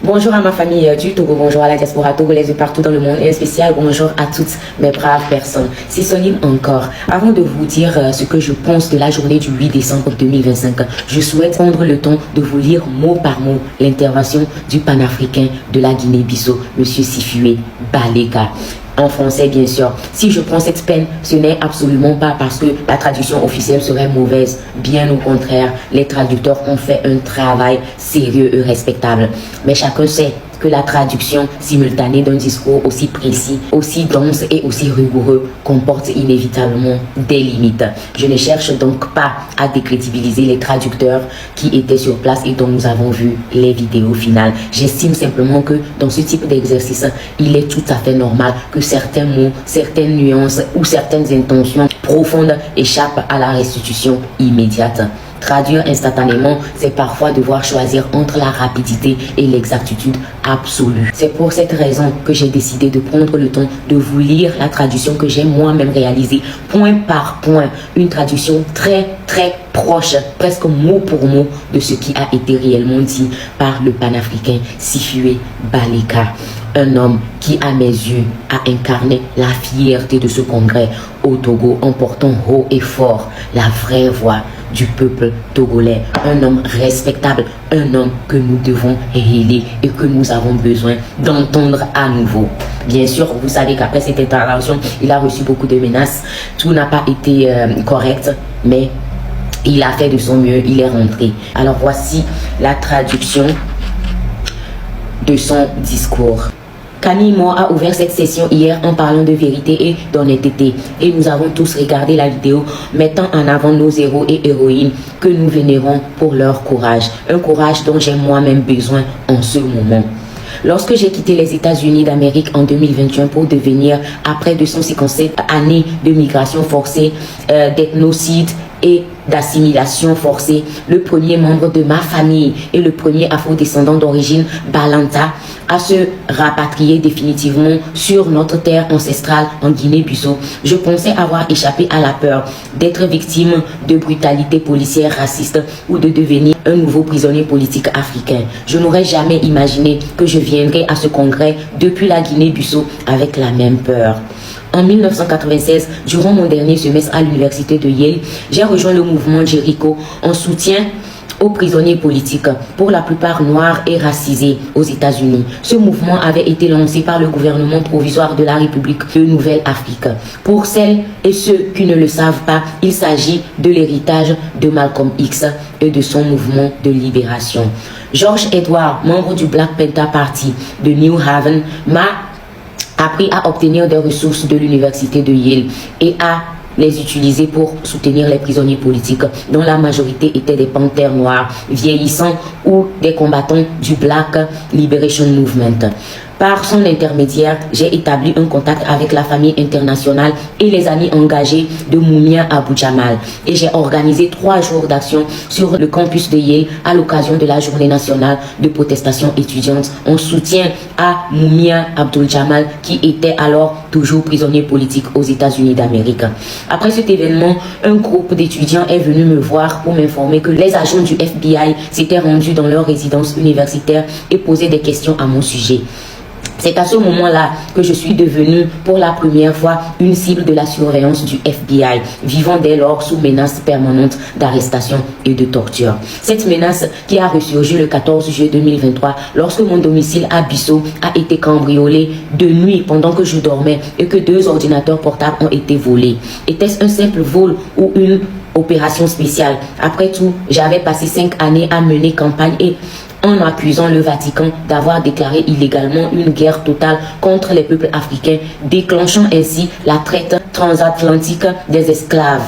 Bonjour à ma famille du Togo, bonjour à la diaspora togolaise de partout dans le monde et un spécial bonjour à toutes mes braves personnes. C'est Soline encore. Avant de vous dire ce que je pense de la journée du 8 décembre 2025, je souhaite prendre le temps de vous lire mot par mot l'intervention du panafricain de la Guinée-Bissau, M. Sifue Baleka. En français, bien sûr. Si je prends cette peine, ce n'est absolument pas parce que la traduction officielle serait mauvaise. Bien au contraire, les traducteurs ont fait un travail sérieux et respectable. Mais chacun sait que la traduction simultanée d'un discours aussi précis, aussi dense et aussi rigoureux comporte inévitablement des limites. Je ne cherche donc pas à décrédibiliser les traducteurs qui étaient sur place et dont nous avons vu les vidéos finales. J'estime simplement que dans ce type d'exercice, il est tout à fait normal que certains mots, certaines nuances ou certaines intentions profondes échappent à la restitution immédiate. Traduire instantanément, c'est parfois devoir choisir entre la rapidité et l'exactitude absolue. C'est pour cette raison que j'ai décidé de prendre le temps de vous lire la traduction que j'ai moi-même réalisée, point par point, une traduction très proche, presque mot pour mot, de ce qui a été réellement dit par le panafricain Sifue Baleka. Un homme qui, à mes yeux, a incarné la fierté de ce congrès au Togo en portant haut et fort la vraie voix du peuple togolais. Un homme respectable, un homme que nous devons héler et que nous avons besoin d'entendre à nouveau. Bien sûr, vous savez qu'après cette intervention, il a reçu beaucoup de menaces. Tout n'a pas été correct, mais il a fait de son mieux, il est rentré. Alors voici la traduction de son discours. Camille Moore a ouvert cette session hier en parlant de vérité et d'honnêteté. Et nous avons tous regardé la vidéo mettant en avant nos héros et héroïnes que nous vénérons pour leur courage. Un courage dont j'ai moi-même besoin en ce moment. Lorsque j'ai quitté les États-Unis d'Amérique en 2021 pour devenir, après 257 années de migration forcée, d'ethnocide et d'assimilation forcée, le premier membre de ma famille et le premier afro-descendant d'origine Balanta à se rapatrier définitivement sur notre terre ancestrale en Guinée-Bissau, je pensais avoir échappé à la peur d'être victime de brutalité policière raciste ou de devenir un nouveau prisonnier politique africain. Je n'aurais jamais imaginé que je viendrais à ce congrès depuis la Guinée-Bissau avec la même peur. En 1996, durant mon dernier semestre à l'université de Yale, j'ai rejoint le mouvement Jericho en soutien aux prisonniers politiques, pour la plupart noirs et racisés aux États-Unis. Ce mouvement avait été lancé par le gouvernement provisoire de la République de Nouvelle-Afrique. Pour celles et ceux qui ne le savent pas, il s'agit de l'héritage de Malcolm X et de son mouvement de libération. George Edward, membre du Black Panther Party de New Haven, m'a appris à obtenir des ressources de l'université de Yale et à les utiliser pour soutenir les prisonniers politiques dont la majorité étaient des panthères noirs vieillissants ou des combattants du Black Liberation Movement. Par son intermédiaire, j'ai établi un contact avec la famille internationale et les amis engagés de Mumia Abu Jamal. Et j'ai organisé 3 jours d'action sur le campus de Yale à l'occasion de la journée nationale de protestation étudiante en soutien à Mumia Abdul Jamal qui était alors toujours prisonnier politique aux États-Unis d'Amérique. Après cet événement, un groupe d'étudiants est venu me voir pour m'informer que les agents du FBI s'étaient rendus dans leur résidence universitaire et posaient des questions à mon sujet. C'est à ce moment-là que je suis devenue pour la première fois une cible de la surveillance du FBI, vivant dès lors sous menace permanente d'arrestation et de torture. Cette menace qui a ressurgi le 14 juillet 2023 lorsque mon domicile à Bissau a été cambriolé de nuit pendant que je dormais et que 2 ordinateurs portables ont été volés. Était-ce un simple vol ou une opération spéciale? Après tout, j'avais passé 5 années à mener campagne et en accusant le Vatican d'avoir déclaré illégalement une guerre totale contre les peuples africains, déclenchant ainsi la traite transatlantique des esclaves.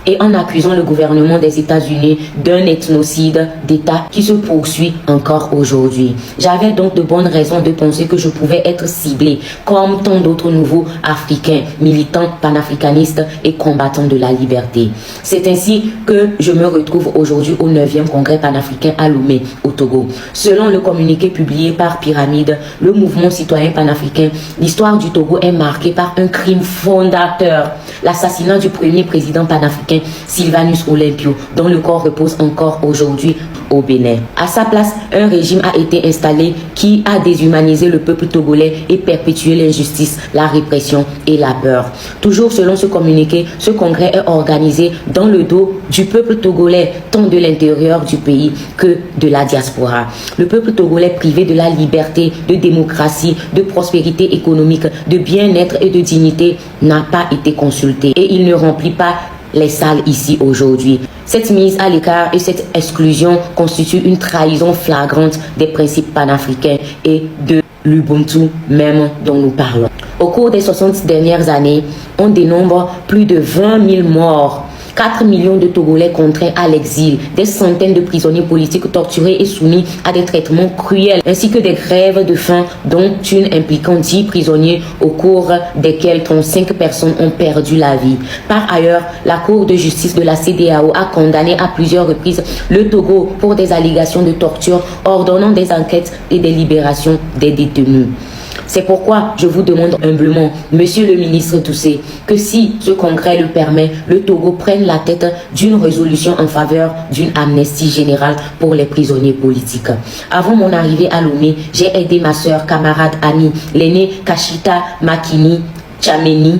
Et en accusant le gouvernement des États-Unis d'un ethnocide d'État qui se poursuit encore aujourd'hui. J'avais donc de bonnes raisons de penser que je pouvais être ciblé comme tant d'autres nouveaux Africains, militants panafricanistes et combattants de la liberté. C'est ainsi que je me retrouve aujourd'hui au 9e congrès panafricain à Lomé, au Togo. Selon le communiqué publié par Pyramide, le mouvement citoyen panafricain, l'histoire du Togo est marquée par un crime fondateur, l'assassinat du premier président panafricain Sylvanus Olympio, dont le corps repose encore aujourd'hui au Bénin. À sa place, un régime a été installé qui a déshumanisé le peuple togolais et perpétué l'injustice, la répression et la peur. Toujours selon ce communiqué, ce congrès est organisé dans le dos du peuple togolais, tant de l'intérieur du pays que de la diaspora. Le peuple togolais privé de la liberté, de démocratie, de prospérité économique, de bien-être et de dignité n'a pas été consulté et il ne remplit pas les salles ici aujourd'hui. Cette mise à l'écart et cette exclusion constituent une trahison flagrante des principes panafricains et de l'Ubuntu même dont nous parlons. Au cours des 60 dernières années, on dénombre plus de 20 000 morts, 4 millions de Togolais contraints à l'exil, des centaines de prisonniers politiques torturés et soumis à des traitements cruels, ainsi que des grèves de faim, dont une impliquant 10 prisonniers, au cours desquels 35 personnes ont perdu la vie. Par ailleurs, la Cour de justice de la CEDEAO a condamné à plusieurs reprises le Togo pour des allégations de torture, ordonnant des enquêtes et des libérations des détenus. C'est pourquoi je vous demande humblement, Monsieur le ministre Toussé, que si ce congrès le permet, le Togo prenne la tête d'une résolution en faveur d'une amnistie générale pour les prisonniers politiques. Avant mon arrivée à Lomé, j'ai aidé ma sœur, camarade, amie, l'aînée Kashita Makini Tchameni,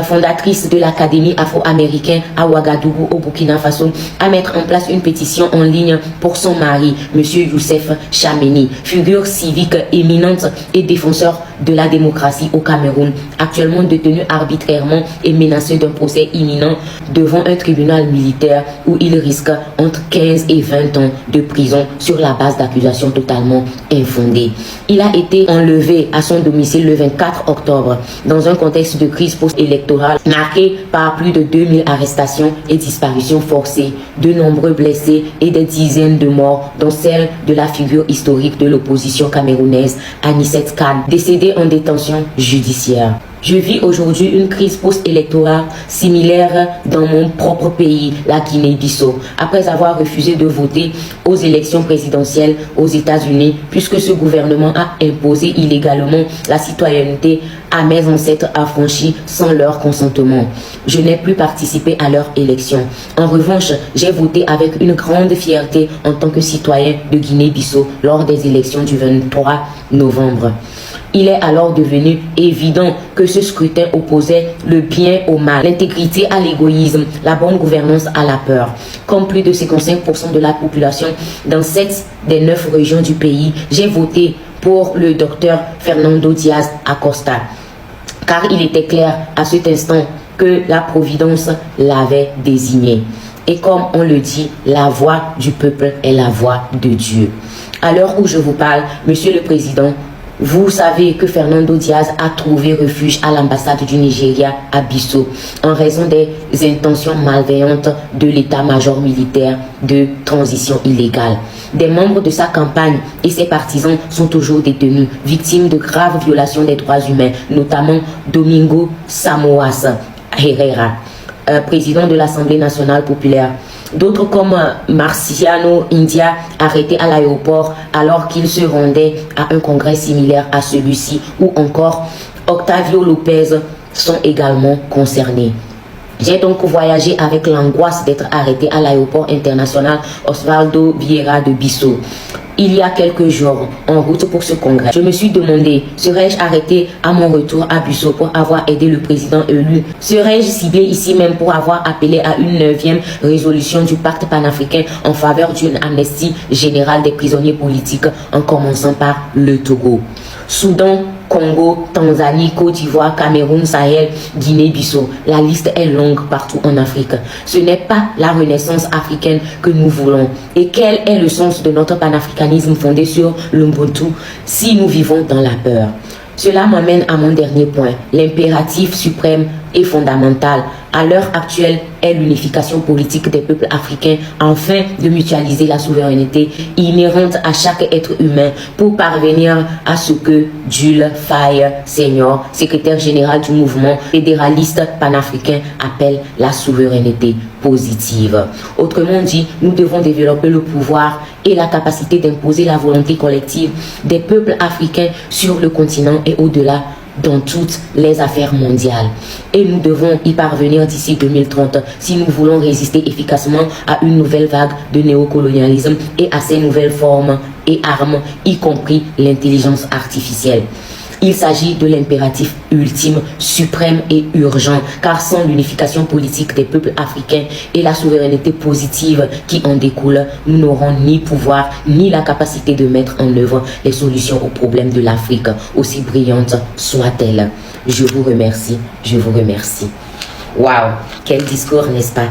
fondatrice de l'Académie afro-américaine à Ouagadougou au Burkina Faso, à mettre en place une pétition en ligne pour son mari, M. Youssef Tchameni, figure civique éminente et défenseur de la démocratie au Cameroun, actuellement détenu arbitrairement et menacé d'un procès imminent devant un tribunal militaire où il risque entre 15 et 20 ans de prison sur la base d'accusations totalement infondées. Il a été enlevé à son domicile le 24 octobre dans un contexte de crise post-électorale marqué par plus de 2000 arrestations et disparitions forcées, de nombreux blessés et des dizaines de morts, dont celle de la figure historique de l'opposition camerounaise, Anicet Khan, décédée en détention judiciaire. Je vis aujourd'hui une crise post-électorale similaire dans mon propre pays, la Guinée-Bissau, après avoir refusé de voter aux élections présidentielles aux États-Unis, puisque ce gouvernement a imposé illégalement la citoyenneté à mes ancêtres affranchis sans leur consentement. Je n'ai plus participé à leur élection. En revanche, j'ai voté avec une grande fierté en tant que citoyen de Guinée-Bissau lors des élections du 23 novembre. Il est alors devenu évident que ce scrutin opposait le bien au mal, l'intégrité à l'égoïsme, la bonne gouvernance à la peur. Comme plus de 55% de la population dans 7 des 9 régions du pays, j'ai voté pour le docteur Fernando Diaz Acosta, car il était clair à cet instant que la Providence l'avait désigné. Et comme on le dit, la voix du peuple est la voix de Dieu. À l'heure où je vous parle, Monsieur le Président, vous savez que Fernando Diaz a trouvé refuge à l'ambassade du Nigeria à Bissau en raison des intentions malveillantes de l'état-major militaire de transition illégale. Des membres de sa campagne et ses partisans sont toujours détenus, victimes de graves violations des droits humains, notamment Domingo Samoas Herrera, président de l'Assemblée nationale populaire. D'autres comme Marciano India, arrêté à l'aéroport alors qu'il se rendait à un congrès similaire à celui-ci, ou encore Octavio Lopez sont également concernés. J'ai donc voyagé avec l'angoisse d'être arrêté à l'aéroport international Osvaldo Vieira de Bissau. Il y a quelques jours, en route pour ce congrès, je me suis demandé, serais-je arrêté à mon retour à Bissau pour avoir aidé le président élu? Serais-je ciblé ici même pour avoir appelé à une 9e résolution du pacte panafricain en faveur d'une amnistie générale des prisonniers politiques, en commençant par le Togo? Soudan, Congo, Tanzanie, Côte d'Ivoire, Cameroun, Sahel, Guinée-Bissau. La liste est longue partout en Afrique. Ce n'est pas la renaissance africaine que nous voulons. Et quel est le sens de notre panafricanisme fondé sur l'Ubuntu si nous vivons dans la peur? Cela m'amène à mon dernier point. L'impératif suprême et fondamental à l'heure actuelle est l'unification politique des peuples africains afin de mutualiser la souveraineté inhérente à chaque être humain pour parvenir à ce que Jules Faye Senior, secrétaire général du mouvement fédéraliste panafricain, appelle la souveraineté positive. Autrement dit, nous devons développer le pouvoir et la capacité d'imposer la volonté collective des peuples africains sur le continent et au-delà dans toutes les affaires mondiales. Et nous devons y parvenir d'ici 2030 si nous voulons résister efficacement à une nouvelle vague de néocolonialisme et à ces nouvelles formes et armes, y compris l'intelligence artificielle. Il s'agit de l'impératif ultime, suprême et urgent, car sans l'unification politique des peuples africains et la souveraineté positive qui en découle, nous n'aurons ni pouvoir ni la capacité de mettre en œuvre les solutions aux problèmes de l'Afrique, aussi brillantes soient-elles. Je vous remercie, je vous remercie. Waouh, quel discours, n'est-ce pas?